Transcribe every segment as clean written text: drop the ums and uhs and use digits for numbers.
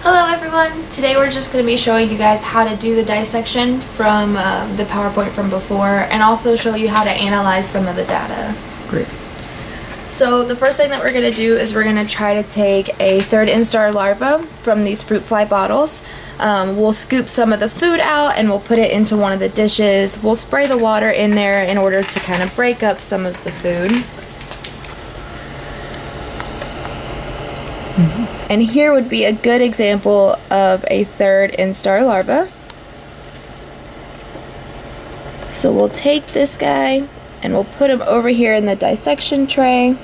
Hello everyone! Today we're just going to be showing you guys how to do the dissection from the PowerPoint from before, and also show you how to analyze some of the data. Great. So the first thing that we're going to do is we're going to try to take a third instar larva from these fruit fly bottles. We'll scoop some of the food out and we'll put it into one of the dishes. We'll spray the water in there in order to kind of break up some of the food. And here would be a good example of a third instar larva. So we'll take this guy and we'll put him over here in the dissection tray.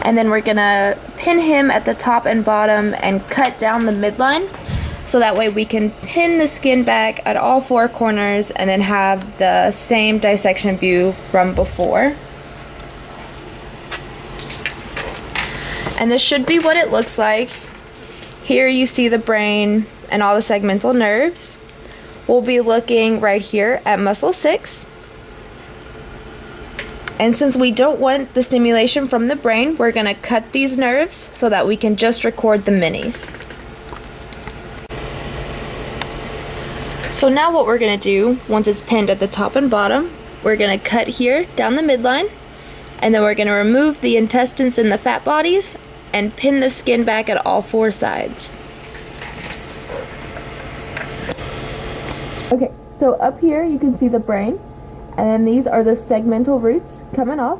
And then we're gonna pin him at the top and bottom and cut down the midline. So that way we can pin the skin back at all four corners and then have the same dissection view from before. And this should be what it looks like. Here you see the brain and all the segmental nerves. We'll be looking right here at muscle 6. And since we don't want the stimulation from the brain, we're going to cut these nerves so that we can just record the minis. So now what we're going to do, once it's pinned at the top and bottom, we're going to cut here down the midline, and then we're going to remove the intestines and the fat bodies and pin the skin back at all four sides. Okay, so up here you can see the brain, and then these are the segmental roots coming off.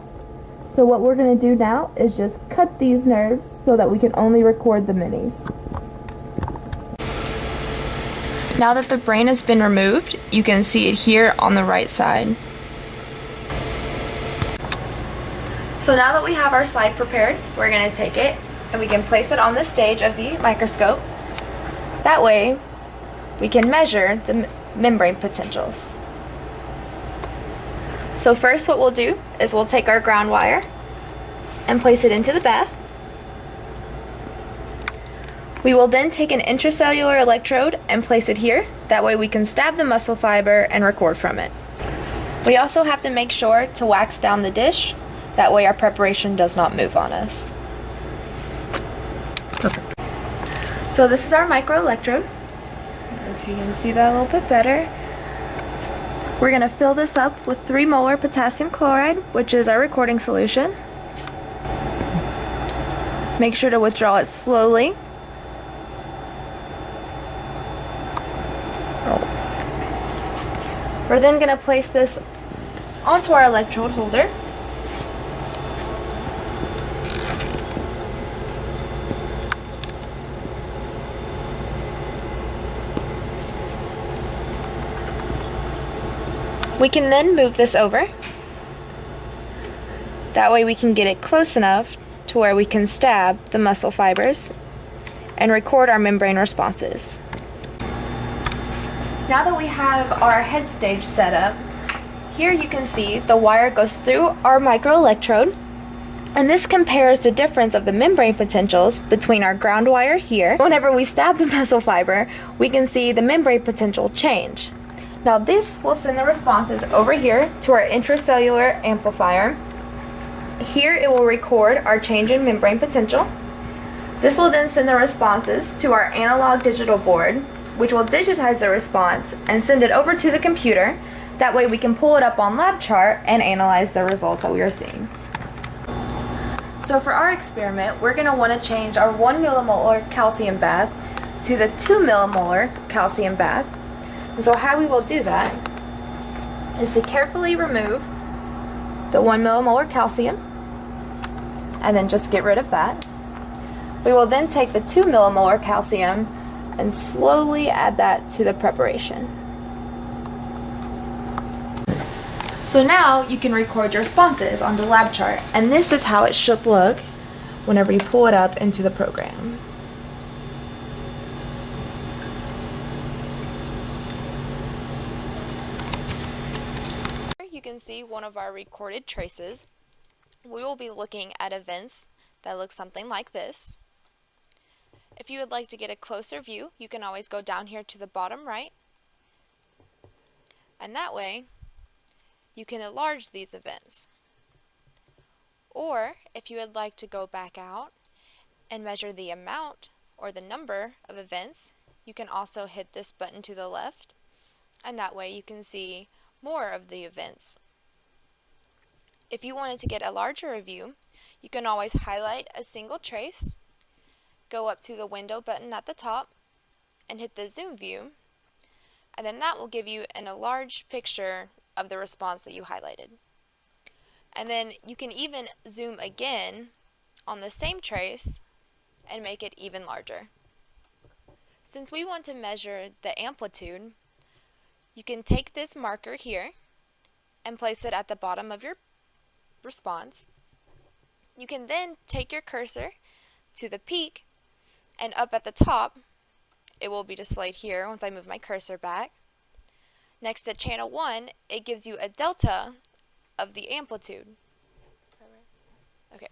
So what we're going to do now is just cut these nerves so that we can only record the minis. Now that the brain has been removed, you can see it here on the right side. So now that we have our slide prepared, we're going to take it and we can place it on the stage of the microscope. That way, we can measure the membrane potentials. So first what we'll do is we'll take our ground wire and place it into the bath. We will then take an intracellular electrode and place it here. That way we can stab the muscle fiber and record from it. We also have to make sure to wax down the dish. That way our preparation does not move on us. Perfect. So this is our microelectrode. If you can see that a little bit better. We're going to fill this up with 3 molar potassium chloride, which is our recording solution. Make sure to withdraw it slowly. We're then going to place this onto our electrode holder. We can then move this over. That way we can get it close enough to where we can stab the muscle fibers and record our membrane responses. Now that we have our head stage set up, here you can see the wire goes through our microelectrode, and this compares the difference of the membrane potentials between our ground wire here. Whenever we stab the muscle fiber, we can see the membrane potential change. Now this will send the responses over here to our intracellular amplifier. Here it will record our change in membrane potential. This will then send the responses to our analog digital board, which will digitize the response and send it over to the computer. That way we can pull it up on LabChart and analyze the results that we are seeing. So for our experiment, we're going to want to change our 1 millimolar calcium bath to the 2 millimolar calcium bath. And so how we will do that is to carefully remove the 1 millimolar calcium and then just get rid of that. We will then take the 2 millimolar calcium and slowly add that to the preparation. So now you can record your responses onto LabChart, and this is how it should look whenever you pull it up into the program. Here you can see one of our recorded traces. We will be looking at events that look something like this. If you would like to get a closer view, you can always go down here to the bottom right, and that way you can enlarge these events. Or if you would like to go back out and measure the amount or the number of events, you can also hit this button to the left, and that way you can see more of the events. If you wanted to get a larger view, you can always highlight a single trace, go up to the window button at the top, and hit the zoom view, and then that will give you an enlarged picture of the response that you highlighted. And then you can even zoom again on the same trace and make it even larger. Since we want to measure the amplitude, you can take this marker here and place it at the bottom of your response. You can then take your cursor to the peak, and up at the top, it will be displayed here once I move my cursor back. Next to channel 1, it gives you a delta of the amplitude. Is that right? Okay.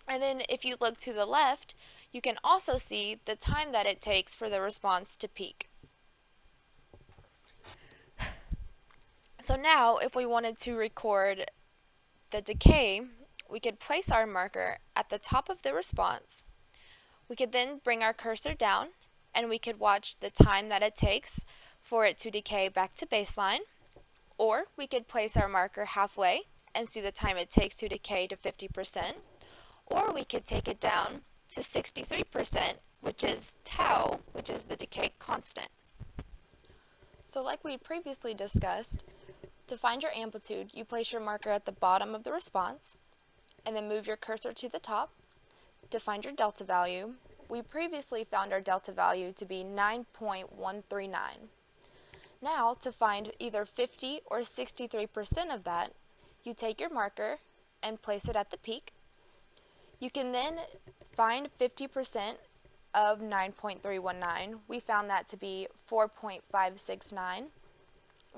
And then if you look to the left, you can also see the time that it takes for the response to peak. So now, if we wanted to record the decay, we could place our marker at the top of the response. We could then bring our cursor down, and we could watch the time that it takes for it to decay back to baseline. Or we could place our marker halfway and see the time it takes to decay to 50%. Or we could take it down to 63%, which is tau, which is the decay constant. So like we previously discussed, to find your amplitude, you place your marker at the bottom of the response, and then move your cursor to the top. To find your delta value, we previously found our delta value to be 9.139. Now, to find either 50 or 63% of that, you take your marker and place it at the peak. You can then find 50% of 9.319. We found that to be 4.569.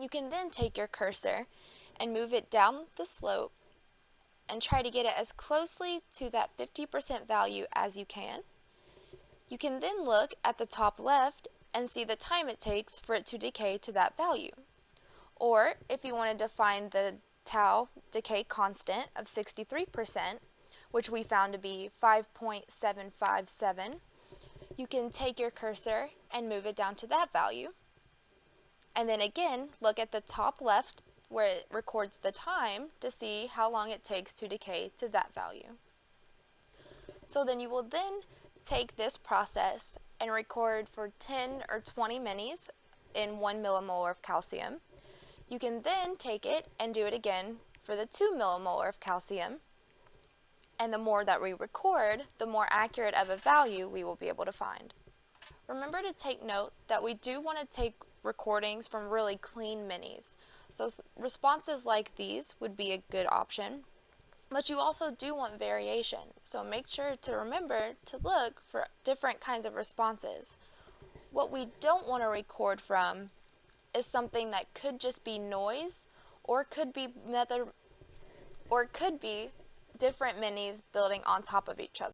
You can then take your cursor and move it down the slope and try to get it as closely to that 50% value as you can. You can then look at the top left and see the time it takes for it to decay to that value. Or if you wanted to find the tau decay constant of 63%, which we found to be 5.757, you can take your cursor and move it down to that value. And then again, look at the top left where it records the time to see how long it takes to decay to that value. So then you will then take this process and record for 10 or 20 minis in 1 millimolar of calcium. You can then take it and do it again for the 2 millimolar of calcium. And the more that we record, the more accurate of a value we will be able to find. Remember to take note that we do want to take recordings from really clean minis. So responses like these would be a good option, but you also do want variation. So make sure to remember to look for different kinds of responses. What we don't want to record from is something that could just be noise, or could be different minis building on top of each other.